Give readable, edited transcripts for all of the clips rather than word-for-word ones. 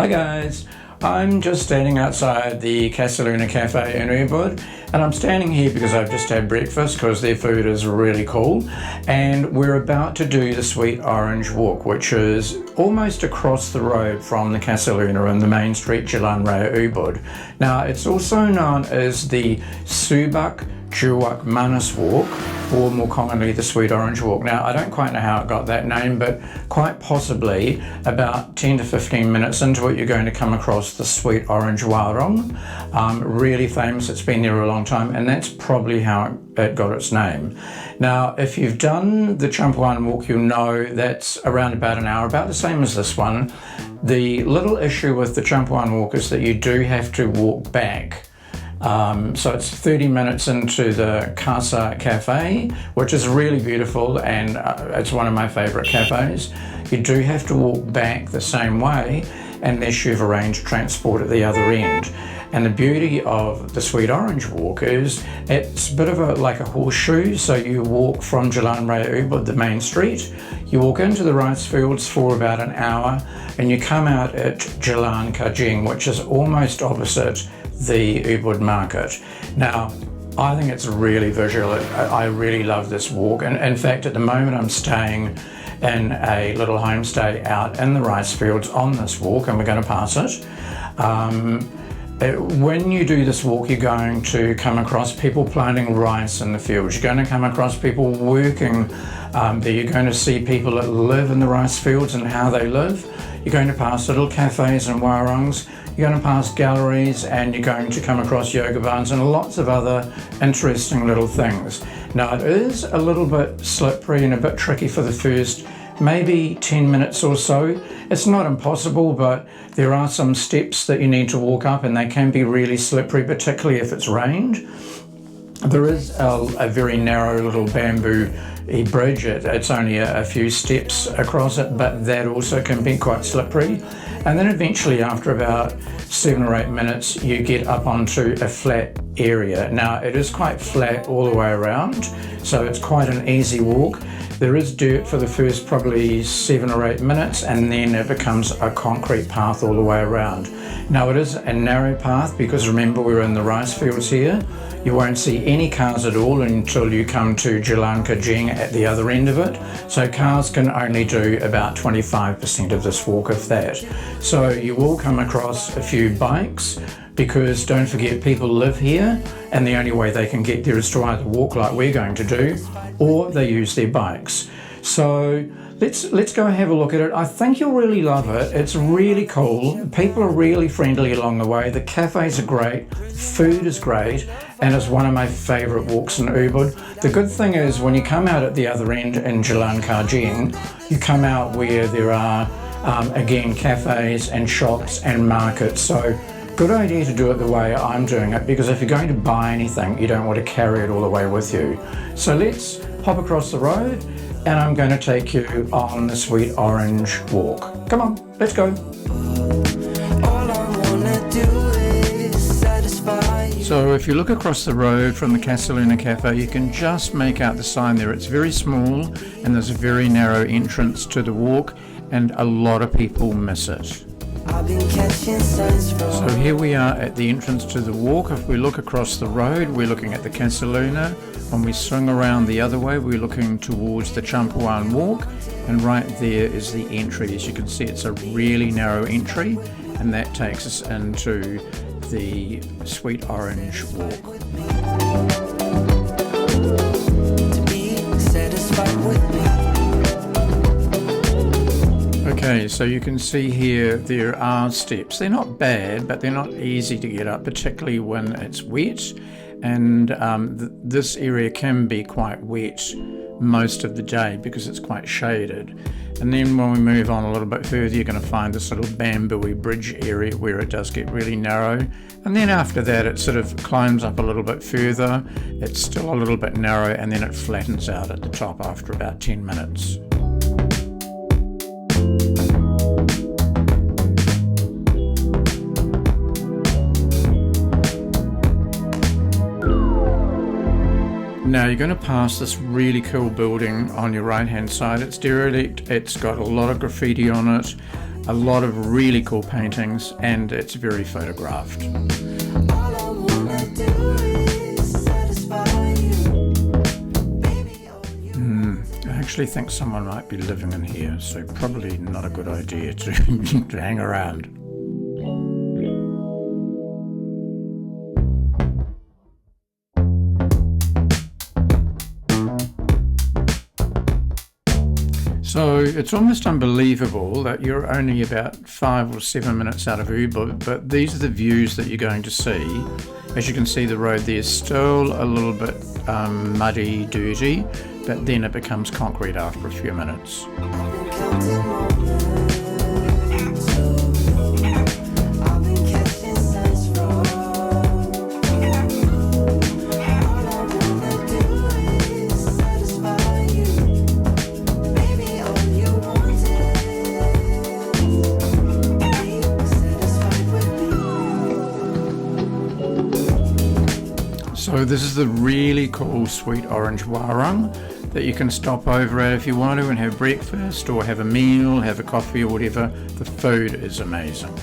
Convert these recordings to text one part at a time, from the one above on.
Hi guys, I'm just standing outside the Casaluna Cafe in Ubud, and I'm standing here because I've just had breakfast because their food is really cool, and we're about to do the Sweet Orange Walk, which is almost across the road from the Casaluna in the main street, Jalan Raya Ubud. Now it's also known as the Subak Juwak Manis Walk, or more commonly the Sweet Orange Walk. Now I don't quite know how it got that name, but quite possibly about 10 to 15 minutes into it you're going to come across the Sweet Orange Warung. Really famous, it's been there a long time, and that's probably how it got its name. Now if you've done the Champuan Walk, you'll know that's around about an hour, about the same as this one. The little issue with the Champuan Walk is that you do have to walk back. So it's 30 minutes into the Casa Cafe, which is really beautiful, and it's one of my favourite cafes. You do have to walk back the same way unless you've arranged transport at the other end. And the beauty of the Sweet Orange Walk is it's a bit of like a horseshoe. So you walk from Jalan Raya Ubud, the main street, you walk into the rice fields for about an hour, and you come out at Jalan Kajing, which is almost opposite the Ubud market. Now I think it's really visual. I really love this walk, and in fact at the moment I'm staying in a little homestay out in the rice fields on this walk, and we're going to pass it. When you do this walk, you're going to come across people planting rice in the fields. You're going to come across people working there. You're going to see people that live in the rice fields and how they live. You're going to pass little cafes and warungs. You're going to pass galleries, and you're going to come across yoga barns and lots of other interesting little things. Now it is a little bit slippery and a bit tricky for the first maybe 10 minutes or so. It's not impossible, but there are some steps that you need to walk up, and they can be really slippery, particularly if it's rained. There is a very narrow little bamboo bridge. It's only a few steps across it, but that also can be quite slippery. And then eventually, after about 7 or 8 minutes, you get up onto a flat area. Now it is quite flat all the way around, so it's quite an easy walk. There is dirt for the first probably 7 or 8 minutes, and then it becomes a concrete path all the way around. Now it is a narrow path because remember we're in the rice fields here. You won't see any cars at all until you come to Jalan Kajing at the other end of it. So cars can only do about 25% of this walk, if that. So you will come across a few bikes, because don't forget people live here, and the only way they can get there is to either walk like we're going to do, or they use their bikes. So let's go and have a look at it. I think you'll really love it. It's really cool. People are really friendly along the way. The cafes are great. The food is great, and it's one of my favourite walks in Ubud. The good thing is when you come out at the other end in Jalan Kajing, you come out where there are again cafes and shops and markets. So good idea to do it the way I'm doing it, because if you're going to buy anything, you don't want to carry it all the way with you. So let's hop across the road, and I'm going to take you on the Sweet Orange Walk. Come on, let's go. So if you look across the road from the Casaluna Cafe, you can just make out the sign there. It's very small, and there's a very narrow entrance to the walk, and a lot of people miss it. So here we are at the entrance to the walk. If we look across the road, we're looking at the Casaluna. When we swing around the other way, we're looking towards the Champuan Walk, and right there is the entry. As you can see, it's a really narrow entry, and that takes us into the Sweet Orange Walk. Okay, so you can see here there are steps. They're not bad, but they're not easy to get up, particularly when it's wet. And this area can be quite wet most of the day because it's quite shaded. And then when we move on a little bit further, you're going to find this little bamboo bridge area where it does get really narrow. And then after that, it sort of climbs up a little bit further. It's still a little bit narrow, and then it flattens out at the top after about 10 minutes. Now you're going to pass this really cool building on your right hand side. It's derelict, it's got a lot of graffiti on it. a lot of really cool paintings, and it's very photographed. I actually think someone might be living in here, so probably not a good idea to hang around. So it's almost unbelievable that you're only about 5 or 7 minutes out of Ubud, but these are the views that you're going to see. As you can see, the road there is still a little bit muddy, dirty, but then it becomes concrete after a few minutes. So this is the really cool sweet orange warung that you can stop over at if you want to and have breakfast or have a meal, have a coffee or whatever. The food is amazing.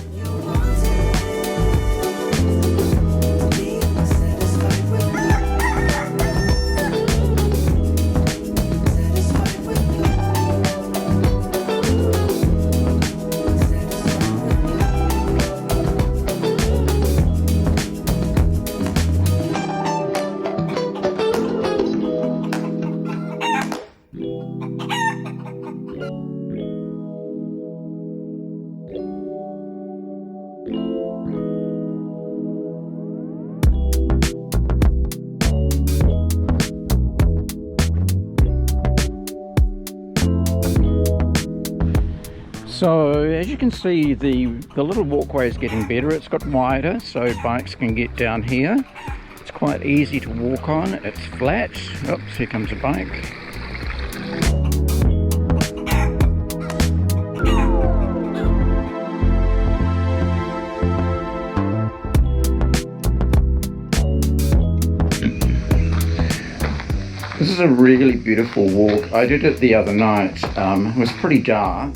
So as you can see, the little walkway is getting better. It's got wider so bikes can get down here. It's quite easy to walk on. It's flat. Oops, here comes a bike. This is a really beautiful walk. I did it the other night. It was pretty dark,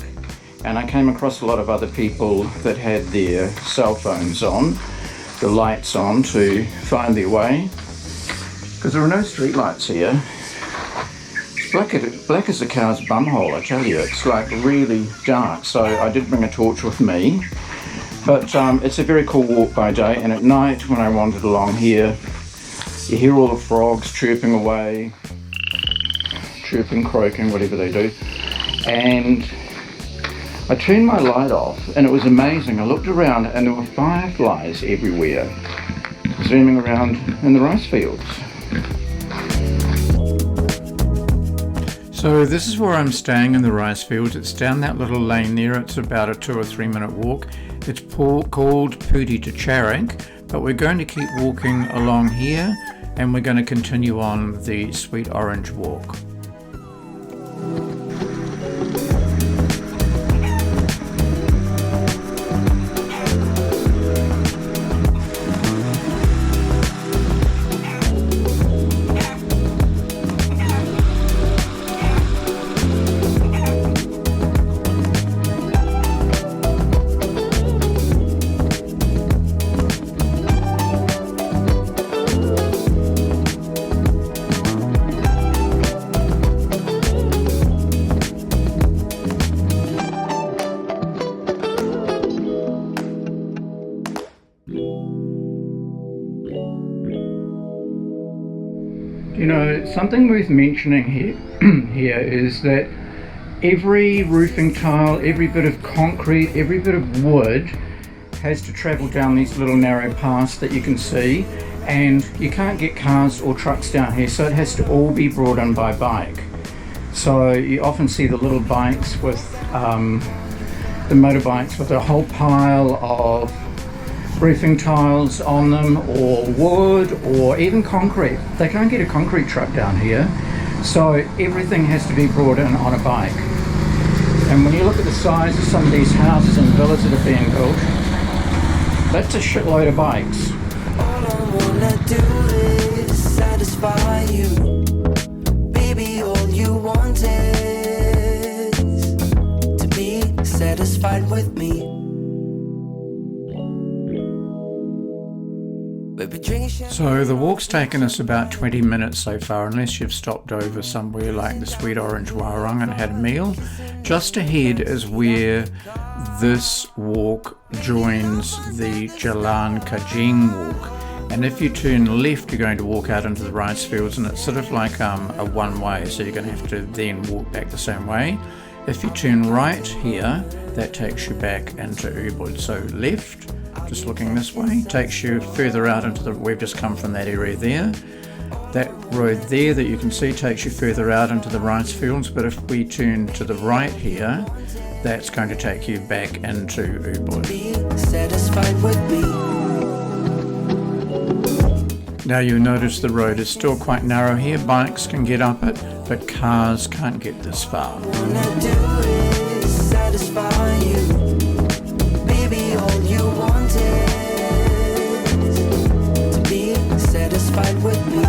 and I came across a lot of other people that had their cell phones on, the lights on to find their way, because there are no street lights here. It's black as a car's bumhole, I tell you. It's like really dark, so I did bring a torch with me. But it's a very cool walk by day, and at night when I wandered along here, you hear all the frogs chirping away, chirping, croaking, whatever they do. And I turned my light off and it was amazing. I looked around and there were fireflies everywhere, zooming around in the rice fields. So this is where I'm staying in the rice fields. It's down that little lane there. It's about a 2 or 3 minute walk. It's called Puti to Charik, but we're going to keep walking along here and we're going to continue on the sweet orange walk. You know, something worth mentioning here is that every roofing tile, every bit of concrete, every bit of wood has to travel down these little narrow paths that you can see, and you can't get cars or trucks down here, so it has to all be brought in by bike. So you often see the little bikes with the motorbikes with a whole pile of roofing tiles on them, or wood, or even concrete. They can't get a concrete truck down here, so everything has to be brought in on a bike. And when you look at the size of some of these houses and villas that are being built, that's a shitload of bikes. All I wanna do is satisfy you. Baby, all you want is to be satisfied. satisfied with me. So the walk's taken us about 20 minutes so far, unless you've stopped over somewhere like the Sweet Orange Warung and had a meal. Just ahead is where this walk joins the Jalan Kajing walk. And if you turn left, you're going to walk out into the rice fields, and it's sort of like a one-way, so you're going to have to then walk back the same way. If you turn right here, that takes you back into Ubud. So left, just looking this way, takes you further out into the, we've just come from that area there. That road there that you can see takes you further out into the rice fields, but if we turn to the right here, that's going to take you back into Ubud. Be satisfied with me. Now you notice the road is still quite narrow here, bikes can get up it, but cars can't get this far. Wanna do is satisfy you. Baby, all you want is to be satisfied with me.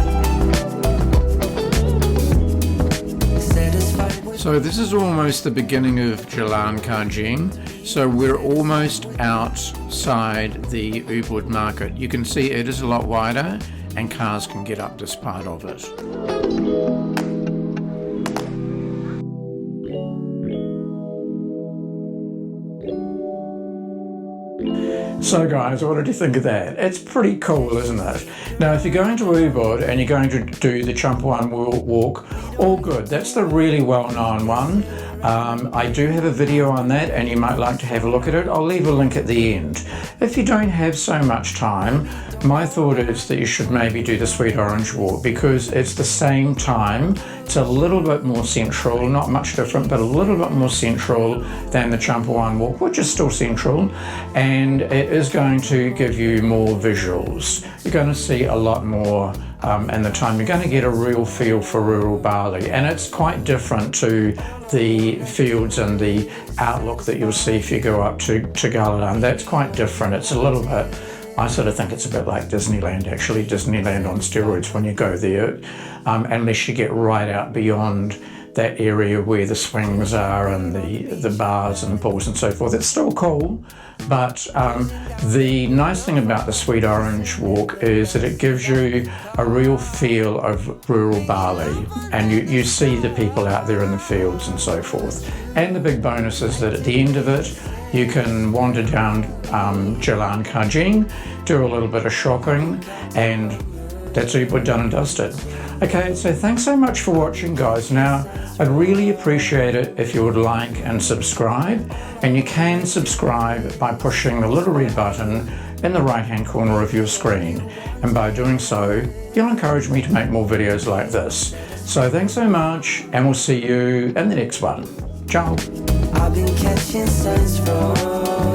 Satisfied with So this is almost the beginning of Jalan Kajing. So we're almost outside the Ubud market. You can see it is a lot wider and cars can get up this part of it. So guys, what did you think of that? It's pretty cool, isn't it? Now if you're going to Ubud and you're going to do the Champuan walk, all good. That's the really well-known one. I do have a video on that and you might like to have a look at it. I'll leave a link at the end. If you don't have so much time, my thought is that you should maybe do the Sweet Orange walk because it's the same time. It's a little bit more central, not much different, but a little bit more central than the Champuan walk, which is still central, and it is going to give you more visuals. You're going to see a lot more in the time. You're going to get a real feel for rural Bali, and it's quite different to the fields and the outlook that you'll see if you go up to Galadon. That's quite different. It's a little bit, I sort of think it's a bit like Disneyland, actually, Disneyland on steroids when you go there, unless you get right out beyond that area where the swings are and the bars and the pools and so forth. It's still cool, but the nice thing about the Sweet Orange walk is that it gives you a real feel of rural Bali, and you see the people out there in the fields and so forth. And the big bonus is that at the end of it, you can wander down Jalan Kajing, do a little bit of shopping, and that's Ubud done and dusted. Okay, so thanks so much for watching, guys. Now, I'd really appreciate it if you would like and subscribe, and you can subscribe by pushing the little red button in the right-hand corner of your screen, and by doing so, you'll encourage me to make more videos like this. So thanks so much, and we'll see you in the next one. Ciao. I've been catching signs from